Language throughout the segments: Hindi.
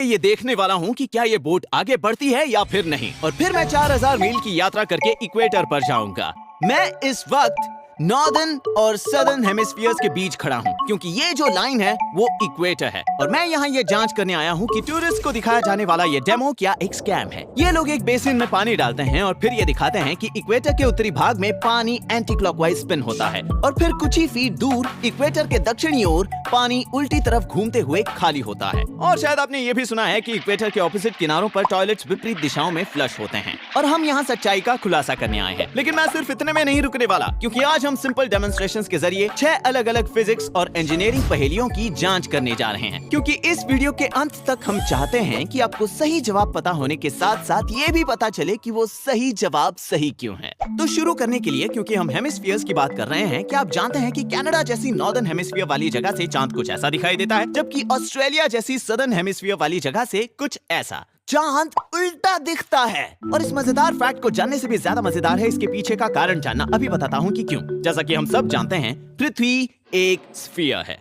ये देखने वाला हूँ कि क्या ये बोट आगे बढ़ती है या फिर नहीं। और फिर मैं 4000 मील की यात्रा करके इक्वेटर पर जाऊंगा। मैं इस वक्त नॉर्दर्न और सदर्न हेमिस्फीयर्स के बीच खड़ा हूँ, क्योंकि ये जो लाइन है वो इक्वेटर है। और मैं यहाँ ये जांच करने आया हूँ कि टूरिस्ट को दिखाया जाने वाला ये डेमो क्या एक स्कैम है। ये लोग एक बेसिन में पानी डालते हैं और फिर ये दिखाते हैं कि इक्वेटर के उत्तरी भाग में पानी एंटी क्लॉकवाइज स्पिन होता है, और फिर कुछ ही फीट दूर इक्वेटर के दक्षिणी ओर पानी उल्टी तरफ घूमते हुए खाली होता है। और शायद आपने ये भी सुना है कि इक्वेटर के ऑपोजिट किनारों पर टॉयलेट्स विपरीत दिशाओं में फ्लश होते हैं। और हम यहाँ सच्चाई का खुलासा करने आए हैं। लेकिन मैं सिर्फ इतने में नहीं रुकने वाला, क्योंकि आज हम सिंपल डेमोन्स्ट्रेशंस के जरिए 6 अलग-अलग फिजिक्स और इंजीनियरिंग पहेलियों की जांच करने जा रहे हैं। क्योंकि इस वीडियो के अंत तक हम चाहते हैं कि आपको सही जवाब पता होने के साथ साथ ये भी पता चले कि वो सही जवाब सही क्यों है। तो शुरू करने के लिए, क्योंकि हम हेमिस्फीयर्स की बात कर रहे हैं, क्या आप जानते हैं कि कनाडा जैसी नॉर्दर्न हेमिस्फीयर वाली जगह से चांद कुछ ऐसा दिखाई देता है, जबकि ऑस्ट्रेलिया जैसी सदर्न हेमिस्फीयर वाली जगह से कुछ ऐसा। चांद उल्टा दिखता है। और इस मजेदार फैक्ट को जानने से भी ज्यादा मजेदार है इसके पीछे का कारण जानना। अभी बताता हूँ कि क्यों। जैसा कि हम सब जानते हैं, पृथ्वी एक स्फीयर है।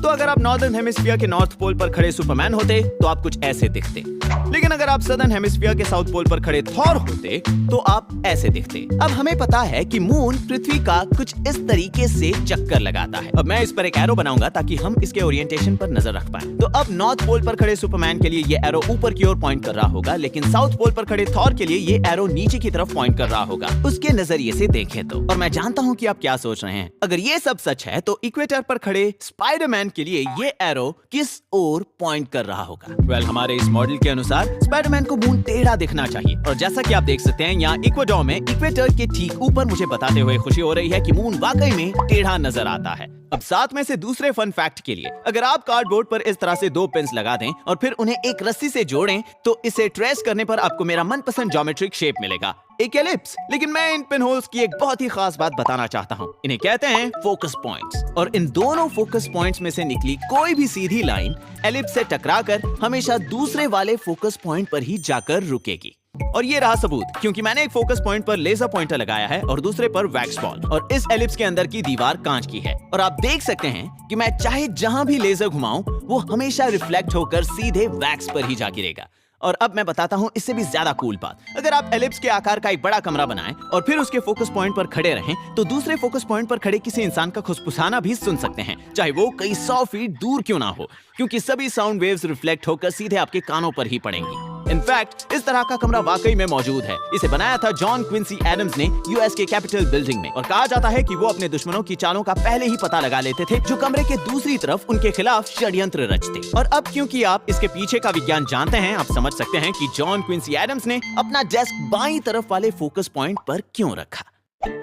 तो अगर आप नॉर्दर्न हेमिस्फीयर के नॉर्थ पोल पर खड़े सुपरमैन होते तो आप कुछ ऐसे दिखते। लेकिन अगर आप सदर्न हेमिस्फीयर के साउथ पोल पर खड़े थॉर होते तो आप ऐसे दिखते। अब हमें पता है कि मून पृथ्वी का कुछ इस तरीके से चक्कर लगाता है। अब मैं इस पर एक एरो बनाऊंगा ताकि हम इसके ओरिएंटेशन पर नजर रख पाए। तो अब नॉर्थ पोल पर खड़े सुपरमैन के लिए ये एरो ऊपर की ओर पॉइंट कर रहा होगा, लेकिन साउथ पोल पर खड़े थॉर के लिए ये एरो नीचे की तरफ पॉइंट कर रहा होगा, उसके नजरिए से देखें तो। और मैं जानता हूँ कि आप क्या सोच रहे हैं। अगर ये सब सच है तो इक्वेटर पर खड़े स्पाइडरमैन के लिए ये एरो किस ओर पॉइंट कर रहा होगा? वेल, हमारे इस मॉडल के अनुसार स्पाइडरमैन को मून टेढ़ा दिखना चाहिए। और जैसा कि आप देख सकते हैं, यहाँ इक्वाडोर में इक्वेटर के ठीक ऊपर मुझे बताते हुए खुशी हो रही है कि मून वाकई में टेढ़ा नजर आता है। अब साथ में से दूसरे फन फैक्ट के लिए, अगर आप कार्डबोर्ड पर इस तरह से 2 पिन्स लगा दें और फिर उन्हें एक रस्सी से जोड़ें तो इसे ट्रेस करने पर आपको मेरा मनपसंद ज्योमेट्रिक शेप मिलेगा, एक एलिप्स। लेकिन मैं इन पिन होल्स की एक बहुत ही खास बात बताना चाहता हूँ। इन्हें कहते हैं फोकस पॉइंट्स। और इन दोनों फोकस पॉइंट्स में से निकली कोई भी सीधी लाइन एलिप्स से टकराकर हमेशा दूसरे वाले फोकस पॉइंट पर ही जाकर रुकेगी। और ये रहा सबूत, क्योंकि मैंने एक फोकस पॉइंट पर लेजर पॉइंटर लगाया है और दूसरे पर वैक्स बॉल, और इस एलिप्स के अंदर की दीवार कांच की है। और आप देख सकते हैं कि मैं चाहे जहां भी लेजर घुमाऊं वो हमेशा रिफ्लेक्ट होकर सीधे वैक्स पर ही जा गिरेगा। और अब मैं बताता हूं इससे भी ज्यादा कूल बात। अगर आप एलिप्स के आकार का एक बड़ा कमरा बनाएं और फिर उसके फोकस पॉइंट पर खड़े रहें तो दूसरे फोकस पॉइंट पर खड़े किसी इंसान का खुसफुसाना भी सुन सकते हैं, चाहे वो कई 100 फीट दूर क्यों ना हो, क्योंकि सभी साउंड वेव्स रिफ्लेक्ट होकर सीधे आपके कानों पर ही पड़ेंगी। इनफैक्ट इस तरह का कमरा वाकई में मौजूद है। इसे बनाया था जॉन क्विंसी एडम्स ने यूएस के कैपिटल बिल्डिंग में। और कहा जाता है कि वो अपने दुश्मनों की चालों का पहले ही पता लगा लेते थे, जो कमरे के दूसरी तरफ उनके खिलाफ षड्यंत्र रचते। और अब क्योंकि आप इसके पीछे का विज्ञान जानते हैं, आप समझ सकते हैं कि जॉन क्विंसी एडम्स ने अपना डेस्क बाईं तरफ वाले फोकस पॉइंट पर क्यों रखा।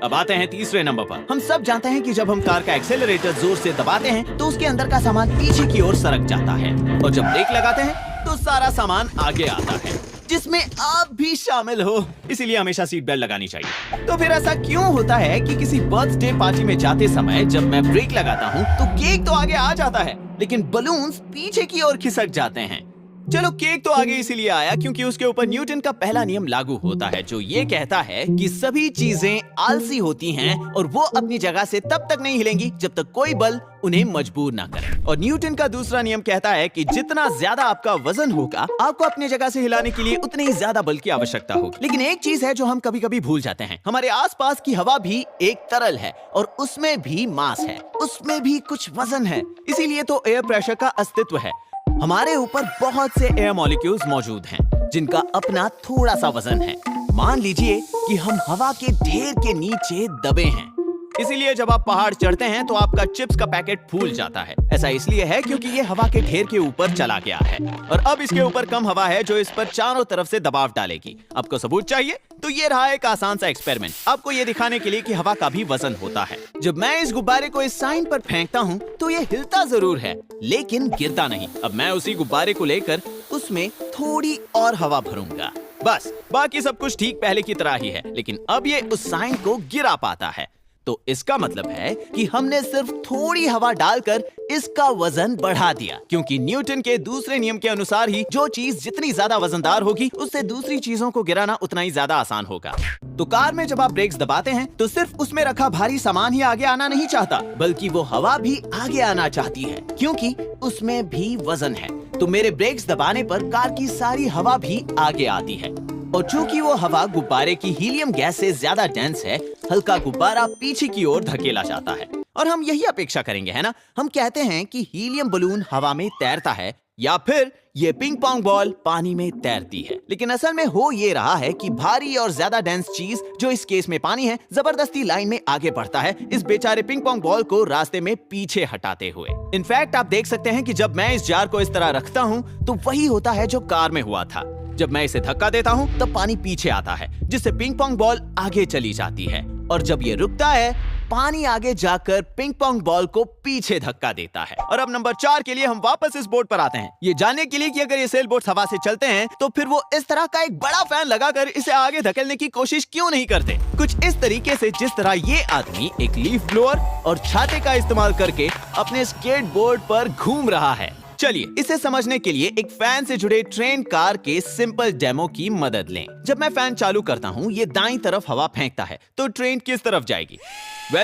अब आते हैं तीसरे नंबर पर। हम सब जानते हैं कि जब हम कार का एक्सेलरेटर जोर से दबाते हैं तो उसके अंदर का सामान पीछे की ओर सरक जाता है, और जब ब्रेक लगाते हैं तो सारा सामान आगे आता है, जिसमें आप भी शामिल हो। इसीलिए हमेशा सीट बेल्ट लगानी चाहिए। तो फिर ऐसा क्यों होता है कि किसी बर्थडे पार्टी में जाते समय जब मैं ब्रेक लगाता हूँ तो केक तो आगे आ जाता है, लेकिन बलून्स पीछे की ओर खिसक जाते हैं? चलो, केक तो आगे इसीलिए आया क्योंकि उसके ऊपर न्यूटन का पहला नियम लागू होता है, जो ये कहता है कि सभी चीजें आलसी होती हैं और वो अपनी जगह से तब तक नहीं हिलेंगी जब तक कोई बल उन्हें मजबूर ना करे। और न्यूटन का दूसरा नियम कहता है कि जितना ज्यादा आपका वजन होगा, आपको अपनी जगह से हिलाने के लिए उतने ही ज्यादा बल की आवश्यकता होगी। लेकिन एक चीज है जो हम कभी कभी भूल जाते हैं, हमारे आसपास की हवा भी एक तरल है और उसमें भी मास है, उसमें भी कुछ वजन है। इसीलिए तो एयर प्रेशर का अस्तित्व है। हमारे ऊपर बहुत से एयर मॉलिक्यूल्स मौजूद हैं जिनका अपना थोड़ा सा वजन है। मान लीजिए कि हम हवा के ढेर के नीचे दबे हैं। इसीलिए जब आप पहाड़ चढ़ते हैं तो आपका चिप्स का पैकेट फूल जाता है। ऐसा इसलिए है क्योंकि ये हवा के ढेर के ऊपर चला गया है और अब इसके ऊपर कम हवा है जो इस पर चारों तरफ से दबाव डालेगी। आपको सबूत चाहिए? तो ये रहा एक आसान सा एक्सपेरिमेंट, आपको ये दिखाने के लिए कि हवा का भी वजन होता है। जब मैं इस गुब्बारे को इस साइन पर फेंकता हूँ तो ये हिलता जरूर है लेकिन गिरता नहीं। अब मैं उसी गुब्बारे को लेकर उसमें थोड़ी और हवा भरूंगा, बस। बाकी सब कुछ ठीक पहले की तरह ही है, लेकिन अब ये उस साइन को गिरा पाता है। तो इसका मतलब है कि हमने सिर्फ थोड़ी हवा डालकर इसका वजन बढ़ा दिया, क्योंकि न्यूटन के दूसरे नियम के अनुसार ही जो चीज जितनी ज्यादा वजनदार होगी उससे दूसरी चीजों को गिराना उतना ही ज्यादा आसान होगा। तो कार में जब आप ब्रेक्स दबाते हैं तो सिर्फ उसमें रखा भारी सामान ही आगे आना नहीं चाहता, बल्कि वो हवा भी आगे आना चाहती है, क्योंकि उसमें भी वजन है। तो मेरे ब्रेक्स दबाने पर कार की सारी हवा भी आगे आती है, और चूंकि वो हवा गुब्बारे की हीलियम गैस से ज्यादा डेंस है, हल्का गुब्बारा पीछे की ओर धकेला जाता है। और हम यही अपेक्षा करेंगे, है ना? हम कहते हैं कि हीलियम बलून हवा में तैरता है या फिर ये पिंग पोंग बॉल पानी में तैरती है। लेकिन असल में हो ये रहा है कि भारी और ज्यादा डेंस चीज, जो इस केस में पानी है, जबरदस्ती लाइन में आगे बढ़ता है, इस बेचारे पिंग पोंग बॉल को रास्ते में पीछे हटाते हुए। इनफैक्ट आप देख सकते हैं कि जब मैं इस जार को इस तरह रखता हूँ तो वही होता है जो कार में हुआ था। जब मैं इसे धक्का देता हूँ तब पानी पीछे आता है, जिससे पिंग पोंग बॉल आगे चली जाती है, और जब ये रुकता है पानी आगे जाकर पिंग पोंग बॉल को पीछे धक्का देता है। और अब नंबर 4 के लिए हम वापस इस बोर्ड पर आते हैं, ये जानने के लिए कि अगर ये सेल बोट्स हवा से चलते हैं तो फिर वो इस तरह का एक बड़ा फैन लगाकर इसे आगे धकेलने की कोशिश क्यों नहीं करते, कुछ इस तरीके से जिस तरह ये आदमी एक लीफ ब्लोअर और छाते का इस्तेमाल करके अपने स्केट बोर्ड पर घूम रहा है। चलिए इसे समझने के लिए एक फैन से जुड़े ट्रेन कार के सिंपल डेमो की मदद लें। जब मैं फैन चालू करता हूँ, ये दाईं तरफ हवा फेंकता है, तो ट्रेन किस तरफ जाएगी?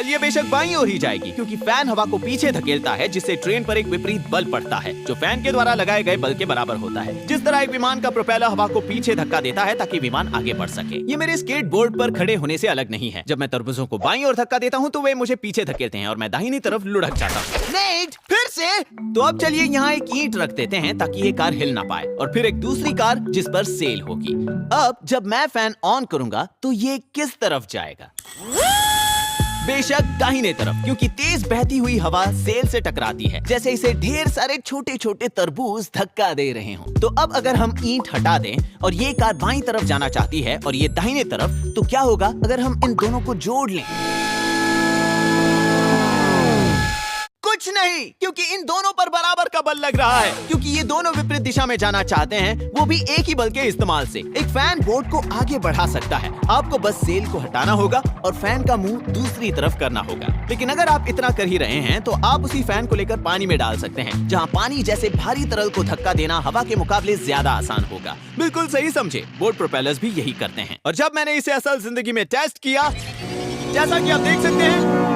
ये बेशक बाईं ओर ही जाएगी, क्योंकि फैन हवा को पीछे धकेलता है, जिससे ट्रेन पर एक विपरीत बल पड़ता है, जो फैन के द्वारा लगाए गए बल के बराबर होता है। जिस तरह एक विमान का प्रोपेलर हवा को पीछे धक्का देता है ताकि विमान आगे बढ़ सके। ये मेरे स्केट बोर्ड पर खड़े होने से अलग नहीं है। जब मैं तरबूजों को बाईं ओर धक्का देता हूँ तो वे मुझे पीछे धकेलते हैं और मैं दाहिनी तरफ लुढ़क जाता हूँ। नेट, फिर से? तो अब चलिए यहाँ एक ईंट रख देते हैं ताकि ये कार हिल ना पाए, और फिर एक दूसरी कार जिस पर सेल होगी। अब जब मैं फैन ऑन करूंगा तो ये किस तरफ जाएगा? बेशक दाहिने तरफ, क्योंकि तेज बहती हुई हवा सेल से टकराती है, जैसे इसे ढेर सारे छोटे छोटे तरबूज धक्का दे रहे हों। तो अब अगर हम ईंट हटा दें और ये कार बाईं तरफ जाना चाहती है और ये दाहिने तरफ, तो क्या होगा अगर हम इन दोनों को जोड़ लें? कुछ नहीं, क्योंकि इन दोनों पर बराबर का बल लग रहा है, क्योंकि ये दोनों विपरीत दिशा में जाना चाहते हैं, वो भी एक ही बल के इस्तेमाल से। एक फैन बोर्ड को आगे बढ़ा सकता है, आपको बस सेल को हटाना होगा और फैन का मुंह दूसरी तरफ करना होगा। लेकिन अगर आप इतना कर ही रहे हैं तो आप उसी फैन को लेकर पानी में डाल सकते हैं, जहाँ पानी जैसे भारी तरल को धक्का देना हवा के मुकाबले ज्यादा आसान होगा। बिल्कुल सही समझे, बोट प्रोपेलर्स भी यही करते हैं। और जब मैंने इसे असल जिंदगी में टेस्ट किया, जैसा कि आप देख सकते हैं,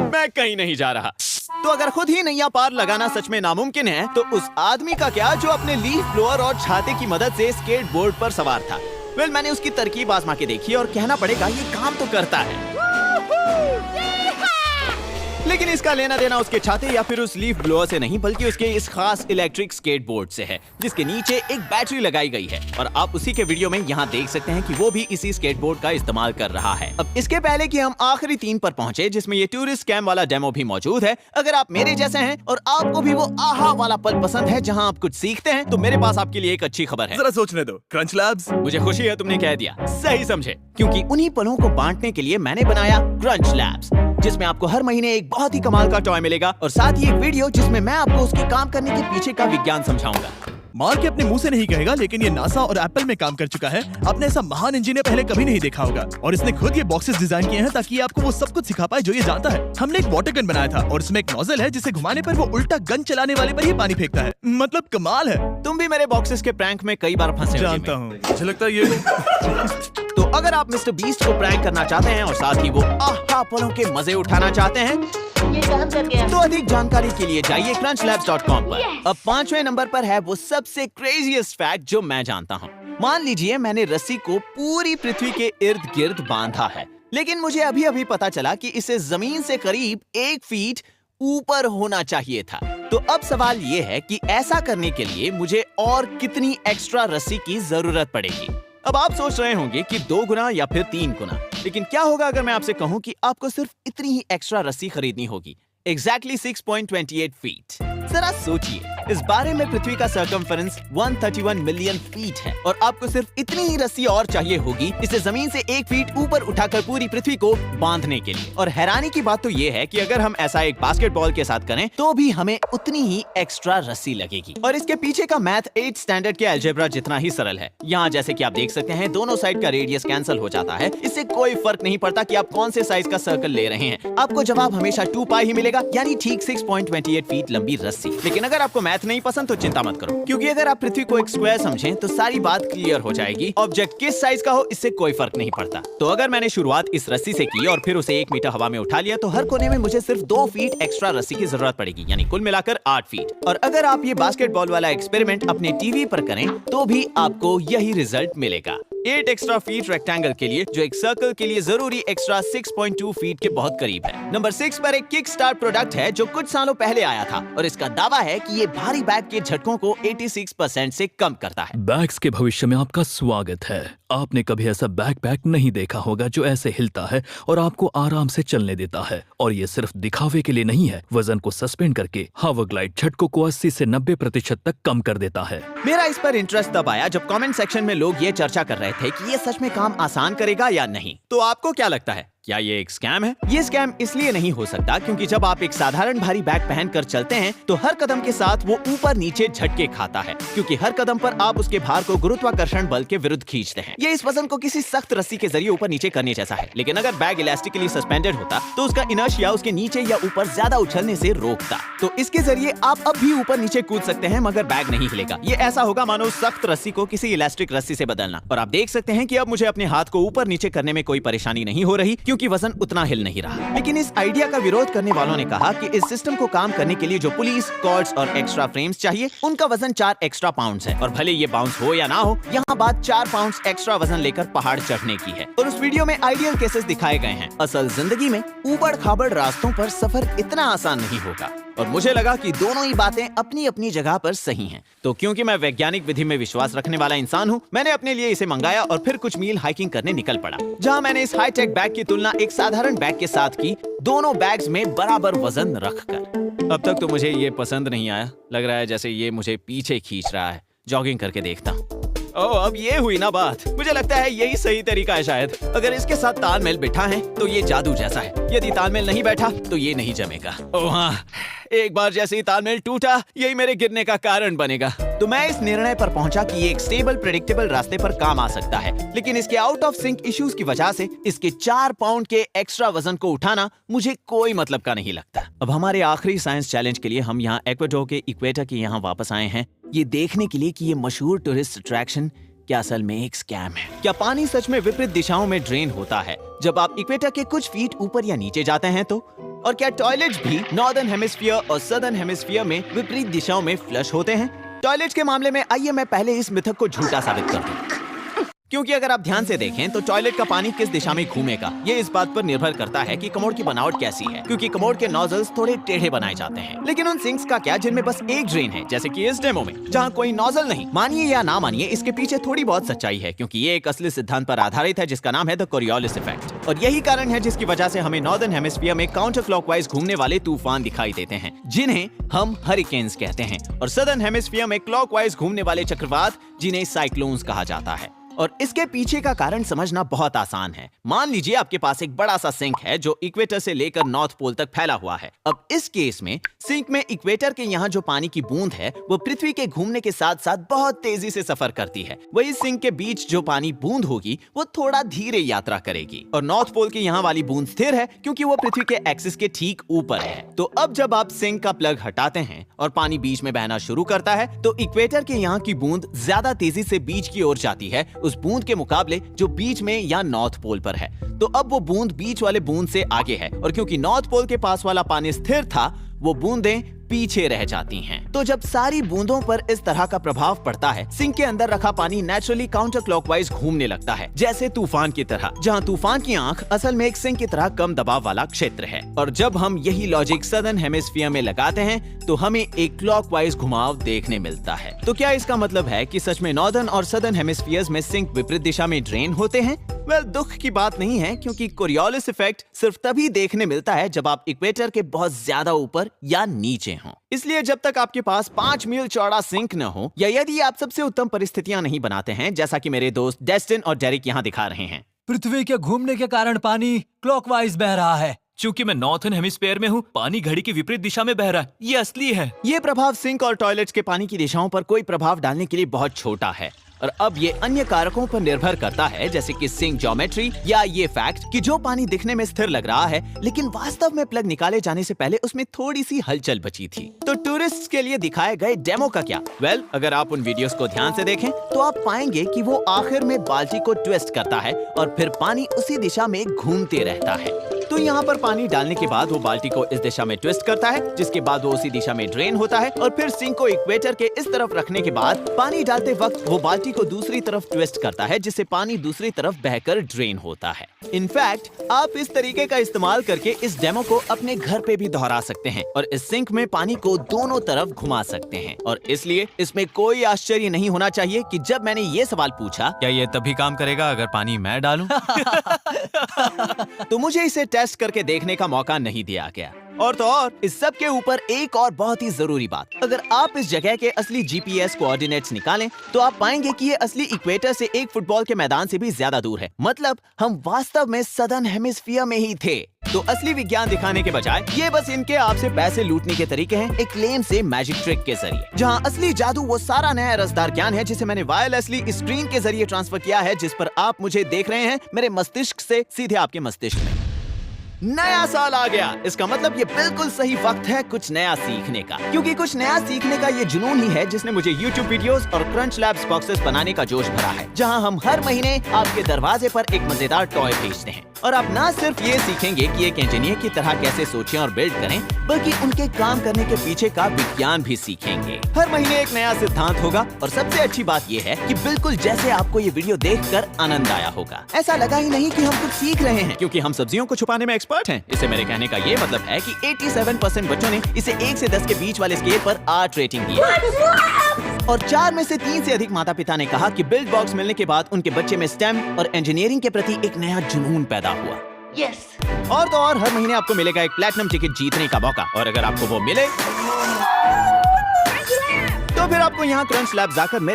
मैं कहीं नहीं जा रहा। तो अगर खुद ही नैया पार लगाना सच में नामुमकिन है, तो उस आदमी का क्या जो अपने लीफ ब्लोअर और छाते की मदद से स्केट बोर्ड पर सवार था? मैंने उसकी तरकीब आजमा के देखी और कहना पड़ेगा ये काम तो करता है। लेकिन इसका लेना देना उसके छाते या फिर उस लीफ ब्लोअर से नहीं, बल्कि उसके इस खास इलेक्ट्रिक स्केट बोर्ड से है, जिसके नीचे एक बैटरी लगाई गई है। और आप उसी के वीडियो में यहाँ देख सकते हैं कि वो भी इसी स्केट बोर्ड का इस्तेमाल कर रहा है। अब इसके पहले कि हम आखिरी 3 पर पहुंचे, जिसमें ये टूरिस्ट स्कैम वाला डेमो भी मौजूद है, अगर आप मेरे जैसे हैं और आपको भी वो आहा वाला पल पसंद है जहाँ आप कुछ सीखते हैं, तो मेरे पास आपके लिए एक अच्छी खबर है। जरा सोचने दो। Crunch labs. मुझे खुशी है तुमने कह दिया, सही समझे, क्योंकि उन्हीं पलों को बांटने के लिए मैंने बनाया क्रंच लैब्स, जिसमें आपको हर महीने एक बहुत ही कमाल का टॉय मिलेगा और साथ ही एक वीडियो जिसमें मैं आपको उसके काम करने के पीछे का विज्ञान समझाऊंगा। मार्क के अपने मुंह से नहीं कहेगा, लेकिन ये नासा और एप्पल में काम कर चुका है। आपने ऐसा महान इंजीनियर पहले कभी नहीं देखा होगा, और इसने खुद ये बॉक्सेस डिजाइन किए हैं ताकि ये आपको वो सब कुछ सिखा पाए जो ये जानता है। हमने एक वाटर गन बनाया था और इसमें एक नोजल है जिसे घुमाने पर वो उल्टा गन चलाने वाले पर ही पानी फेंकता है। मतलब कमाल है। तुम भी मेरे बॉक्सेस के प्रैंक में कई बार फंसे हो। जानता हूँ, मुझे लगता है ये तो अगर आप मिस्टर बीस्ट को प्रैंक करना चाहते हैं और साथ ही वो आहा पलों के मजे उठाना चाहते हैं, ये काम कर गया। तो अधिक जानकारी के लिए जाइए crunchlabs.com पर। अब 5वें नंबर पर है वो सबसे क्रेजीएस्ट फैक्ट जो मैं जानता हूँ। मान लीजिए मैंने रस्सी को पूरी पृथ्वी के इर्द गिर्द बांधा है, लेकिन मुझे अभी अभी पता चला कि इसे जमीन से करीब 1 फीट ऊपर होना चाहिए था। तो अब सवाल ये है कि ऐसा करने के लिए मुझे और कितनी एक्स्ट्रा रस्सी की जरूरत पड़ेगी? अब आप सोच रहे होंगे कि 2 गुना या फिर 3 गुना, लेकिन क्या होगा अगर मैं आपसे कहूं कि आपको सिर्फ इतनी ही एक्स्ट्रा रस्सी खरीदनी होगी? Exactly 6.28 feet. जरा सोचिए, इस बारे में पृथ्वी का सर्कमफेरेंस 131 मिलियन फीट है और आपको सिर्फ इतनी ही रस्सी और चाहिए होगी इसे जमीन से 1 फीट ऊपर उठाकर पूरी पृथ्वी को बांधने के लिए। और हैरानी की बात तो ये है कि अगर हम ऐसा एक बास्केटबॉल के साथ करें तो भी हमें उतनी ही एक्स्ट्रा रस्सी लगेगी। और इसके पीछे का मैथ 8th स्टैंडर्ड के अलजेब्रा जितना ही सरल है। यहाँ जैसे कि आप देख सकते हैं, दोनों साइड का रेडियस कैंसिल हो जाता है। इससे कोई फर्क नहीं पड़ता कि आप कौन से साइज का सर्कल ले रहे हैं, आपको जवाब हमेशा 2 पाई ही मिलेगा, यानी ठीक 6.28 फीट लंबी रस्सी। लेकिन अगर आपको मैथ मैथ नहीं पसंद तो चिंता मत करो, क्योंकि अगर आप पृथ्वी को एक स्क्वायर समझें तो सारी बात क्लियर हो जाएगी। ऑब्जेक्ट किस साइज का हो इससे कोई फर्क नहीं पड़ता। तो अगर मैंने शुरुआत इस रस्सी से की और फिर उसे 1 मीटर हवा में उठा लिया तो हर कोने में मुझे सिर्फ 2 फीट एक्स्ट्रा रस्सी की जरूरत पड़ेगी, यानी कुल मिलाकर 8 फीट। और अगर आप ये बास्केटबॉल वाला एक्सपेरिमेंट अपने टीवी पर करें तो भी आपको यही रिजल्ट मिलेगा। 8 एक्स्ट्रा फीट रेक्टेंगल के लिए, जो एक सर्कल के लिए जरूरी एक्स्ट्रा 6.2 फीट के बहुत करीब है। नंबर 6 पर एक किक स्टार्ट प्रोडक्ट है जो कुछ सालों पहले आया था और इसका दावा है कि ये भारी बैग के झटकों को 86% से कम करता है। बैग्स के भविष्य में आपका स्वागत है। आपने कभी ऐसा बैकपैक नहीं देखा होगा जो ऐसे हिलता है और आपको आराम से चलने देता है। और ये सिर्फ दिखावे के लिए नहीं है, वजन को सस्पेंड करके हावरग्लाइड झटकों को 80 से 90% तक कम कर देता है। मेरा इस पर इंटरेस्ट तब आया जब कमेंट सेक्शन में लोग ये चर्चा कर रहे थे कि ये सच में काम आसान करेगा या नहीं। तो आपको क्या लगता है, क्या ये एक स्कैम है? ये स्कैम इसलिए नहीं हो सकता क्योंकि जब आप एक साधारण भारी बैग पहनकर चलते हैं तो हर कदम के साथ वो ऊपर नीचे झटके खाता है, क्योंकि हर कदम पर आप उसके भार को गुरुत्वाकर्षण बल के विरुद्ध खींचते हैं। ये इस वजन को किसी सख्त रस्सी के जरिए ऊपर नीचे करने जैसा है। लेकिन अगर बैग इलास्टिकली सस्पेंडेड होता तो उसका इनर्शिया उसके नीचे या ऊपर ज्यादा उछलने से रोकता। तो इसके जरिए आप अब भी ऊपर नीचे कूद सकते हैं मगर बैग नहीं हिलेगा। ये ऐसा होगा मानो सख्त रस्सी को किसी इलास्टिक रस्सी से बदलना। और आप देख सकते हैं कि अब मुझे अपने हाथ को ऊपर नीचे करने में कोई परेशानी नहीं हो रही क्योंकि वजन उतना हिल नहीं रहा। लेकिन इस आइडिया का विरोध करने वालों ने कहा कि इस सिस्टम को काम करने के लिए जो पुलिस, कॉर्ड्स और एक्स्ट्रा फ्रेम्स चाहिए उनका वजन 4 एक्स्ट्रा पाउंड्स है। और भले ये बाउंस हो या ना हो, यहाँ बात 4 पाउंड्स एक्स्ट्रा वजन लेकर पहाड़ चढ़ने की है। और उस वीडियो में आइडियल केसेस दिखाए गए हैं। असल जिंदगी में ऊबड़ खाबड़ रास्तों पर सफर इतना आसान नहीं होगा। और मुझे लगा कि दोनों ही बातें अपनी अपनी जगह पर सही हैं। तो क्योंकि मैं वैज्ञानिक विधि में विश्वास रखने वाला इंसान हूँ, मैंने अपने लिए इसे मंगाया और फिर कुछ मील हाइकिंग करने निकल पड़ा, जहाँ मैंने इस हाईटेक बैग की तुलना एक साधारण बैग के साथ की, दोनों बैग्स में बराबर वजन रखकर। अब तक तो मुझे ये पसंद नहीं आया। लग रहा है जैसे ये मुझे पीछे खींच रहा है। जॉगिंग करके देखता हूँ। ओह, अब ये हुई ना बात। मुझे लगता है यही सही तरीका है शायद। अगर इसके साथ तालमेल बिठा है तो ये जादू जैसा है। यदि तालमेल नहीं बैठा तो ये नहीं जमेगा। ओह हाँ, एक बार जैसे ही तालमेल टूटा, यही मेरे गिरने का कारण बनेगा। तो मैं इस निर्णय पर पहुंचा कि ये एक स्टेबल, प्रेडिक्टेबल रास्ते पर काम आ सकता है। लेकिन इसके आउट ऑफ सिंक इश्यूज की वजह से इसके 4 पाउंड के एक्स्ट्रा वजन को उठाना मुझे कोई मतलब का नहीं लगता। अब हमारे आखिरी साइंस चैलेंज के लिए हम यहाँ एक्वाडोर के इक्वेटर के यहाँ वापस आए हैं, ये देखने के लिए कि ये मशहूर टूरिस्ट अट्रैक्शन क्या असल में एक स्कैम है। क्या पानी सच में विपरीत दिशाओं में ड्रेन होता है जब आप इक्वेटर के कुछ फीट ऊपर या नीचे जाते हैं तो? और क्या टॉयलेट्स भी नॉर्दर्न हेमिस्फीयर और सदर्न हेमिस्फीयर में विपरीत दिशाओं में फ्लश होते हैं? टॉयलेट्स के मामले में आइए मैं पहले इस मिथक को झूठा साबित कर दूं। क्योंकि अगर आप ध्यान से देखें तो टॉयलेट का पानी किस दिशा में घूमेगा ये इस बात पर निर्भर करता है कि कमोड की बनावट कैसी है, क्योंकि कमोड के नोजल्स थोड़े टेढ़े बनाए जाते हैं। लेकिन उन सिंक्स का क्या जिनमें बस एक ड्रेन है, जैसे कि इस डेमो में जहां कोई नोजल नहीं? मानिए या ना मानिए, इसके पीछे थोड़ी बहुत सच्चाई है, क्योंकि ये एक असली सिद्धांत पर आधारित है जिसका नाम है द कोरियोलिस इफेक्ट। और यही कारण है जिसकी वजह से हमें नॉर्दर्न हेमिस्फीयर में काउंटर क्लॉकवाइज घूमने वाले तूफान दिखाई देते हैं, जिन्हें हम हरिकेन्स कहते हैं, और सदर्न हेमिस्फीयर में क्लॉकवाइज घूमने वाले चक्रवात जिन्हें साइक्लोन्स कहा जाता है। और इसके पीछे का कारण समझना बहुत आसान है। मान लीजिए आपके पास एक बड़ा सा सिंक है जो इक्वेटर से लेकर नॉर्थ पोल तक फैला हुआ है। अब इस केस में सिंक में इक्वेटर के यहाँ जो पानी की बूंद है वो पृथ्वी के घूमने के साथ साथ बहुत तेजी से सफर करती है। वही सिंक के बीच जो पानी बूंद होगी वो थोड़ा धीरे यात्रा करेगी। और नॉर्थ पोल की यहाँ वाली बूंद स्थिर है क्योंकि वो पृथ्वी के एक्सिस के ठीक ऊपर है। तो अब जब आप सिंक का प्लग हटाते हैं और पानी बीच में बहना शुरू करता है तो इक्वेटर के यहाँ की बूंद ज्यादा तेजी से बीच की ओर जाती है उस बूंद के मुकाबले जो बीच में या नॉर्थ पोल पर है। तो अब वो बूंद बीच वाले बूंद से आगे है, और क्योंकि नॉर्थ पोल के पास वाला पानी स्थिर था वो बूंदें पीछे रह जाती हैं। तो जब सारी बूंदों पर इस तरह का प्रभाव पड़ता है, सिंक के अंदर रखा पानी नेचुरली काउंटर क्लॉकवाइज घूमने लगता है, जैसे तूफान की तरह, जहां तूफान की आंख असल में एक सिंक की तरह कम दबाव वाला क्षेत्र है। और जब हम यही लॉजिक सदर्न हेमिस्फीयर में लगाते हैं तो हमें एक क्लॉकवाइज घुमाव देखने मिलता है। तो क्या इसका मतलब है कि सच में नॉर्दर्न और सदर्न हेमिस्फीयर्स में सिंक विपरीत दिशा में ड्रेन होते हैं? वेल, दुख की बात नहीं है, क्योंकि कोरियोलिस इफेक्ट सिर्फ तभी देखने मिलता है जब आप इक्वेटर के बहुत ज्यादा ऊपर या नीचे हों। इसलिए जब तक आपके पास 5 मील चौड़ा सिंक न हो, या यदि आप सबसे उत्तम परिस्थितियां नहीं बनाते हैं, जैसा कि मेरे दोस्त डेस्टिन और डेरिक यहाँ दिखा रहे हैं। पृथ्वी के घूमने के कारण पानी क्लॉकवाइज बह रहा है। चूंकि मैं नॉर्थन हेमिस्फीयर में हूँ, पानी घड़ी की विपरीत दिशा में बह रहा है। ये असली है। ये प्रभाव सिंक और टॉयलेट्स के पानी की दिशाओं पर कोई प्रभाव डालने के लिए बहुत छोटा है। और अब ये अन्य कारकों पर निर्भर करता है, जैसे कि सिंक ज्योमेट्री या ये फैक्ट कि जो पानी दिखने में स्थिर लग रहा है लेकिन वास्तव में प्लग निकाले जाने से पहले उसमें थोड़ी सी हलचल बची थी। तो टूरिस्ट के लिए दिखाए गए डेमो का क्या? वेल, अगर आप उन वीडियोस को ध्यान से देखें तो आप पाएंगे कि वो आखिर में बाल्टी को ट्विस्ट करता है और फिर पानी उसी दिशा में घूमते रहता है। तो यहाँ पर पानी डालने के बाद वो बाल्टी को इस दिशा में ट्विस्ट करता है, जिसके बाद वो उसी दिशा में ड्रेन होता है और फिर सिंक को इक्वेटर के इस तरफ रखने के बाद पानी डालते वक्त वो बाल्टी को दूसरी तरफ ट्विस्ट करता है, जिससे पानी दूसरी तरफ बहकर ड्रेन होता है। इनफैक्ट आप इस तरीके का इस्तेमाल करके इस डेमो को अपने घर पे भी दोहरा सकते हैं और इस सिंक में पानी को दोनों तरफ घुमा सकते हैं। और इसलिए इसमें कोई आश्चर्य नहीं होना चाहिए कि जब मैंने ये सवाल पूछा, क्या ये तभी काम करेगा अगर पानी मैं डालूं? तो मुझे इसे टेस्ट करके देखने का मौका नहीं दिया गया। और तो और इस सब के ऊपर एक और बहुत ही जरूरी बात, अगर आप इस जगह के असली जीपीएस कोऑर्डिनेट्स निकालें तो आप पाएंगे कि ये असली इक्वेटर से एक फुटबॉल के मैदान से भी ज्यादा दूर है। मतलब हम वास्तव में सदर्न हेमिस्फीयर में ही थे। तो असली विज्ञान दिखाने के बजाय ये बस इनके आपसे पैसे लूटने के तरीके हैं, एक क्लेम से मैजिक ट्रिक के जरिए, जहां असली जादू वो सारा नया रसदार ज्ञान है जिसे मैंने वायरलेसली स्क्रीन के जरिए ट्रांसफर किया है, जिस पर आप मुझे देख रहे हैं मेरे मस्तिष्क से सीधे आपके मस्तिष्क में। नया साल आ गया, इसका मतलब ये बिल्कुल सही वक्त है कुछ नया सीखने का, क्योंकि कुछ नया सीखने का ये जुनून ही है जिसने मुझे YouTube वीडियोस और क्रंच लैब्स बॉक्सेस बनाने का जोश भरा है, जहां हम हर महीने आपके दरवाजे पर एक मजेदार टॉय भेजते हैं। और आप ना सिर्फ ये सीखेंगे कि एक इंजीनियर की तरह कैसे सोचें और बिल्ड करें, बल्कि उनके काम करने के पीछे का विज्ञान भी सीखेंगे। हर महीने एक नया सिद्धांत होगा और सबसे अच्छी बात ये है कि बिल्कुल जैसे आपको ये वीडियो देखकर आनंद आया होगा, ऐसा लगा ही नहीं कि हम कुछ सीख रहे हैं, क्योंकि हम सब्जियों को छुपाने में एक्सपर्ट हैं। इससे मेरे कहने का ये मतलब है कि 87% बच्चों ने इसे 1 से 10 के बीच वाले स्केल पर 8 रेटिंग दी है। और 4 में से 3 से अधिक माता पिता ने कहा कि बिल्ड बॉक्स मिलने के बाद उनके बच्चे में स्टेम और इंजीनियरिंग के प्रति एक नया जुनून पैदा हुआ। यस। और तो और हर महीने आपको मिलेगा एक प्लैटिनम टिकट जीतने का मौका, और अगर आपको वो मिले तो फिर आपको यहाँ क्रंच लैब्स आकर मेरे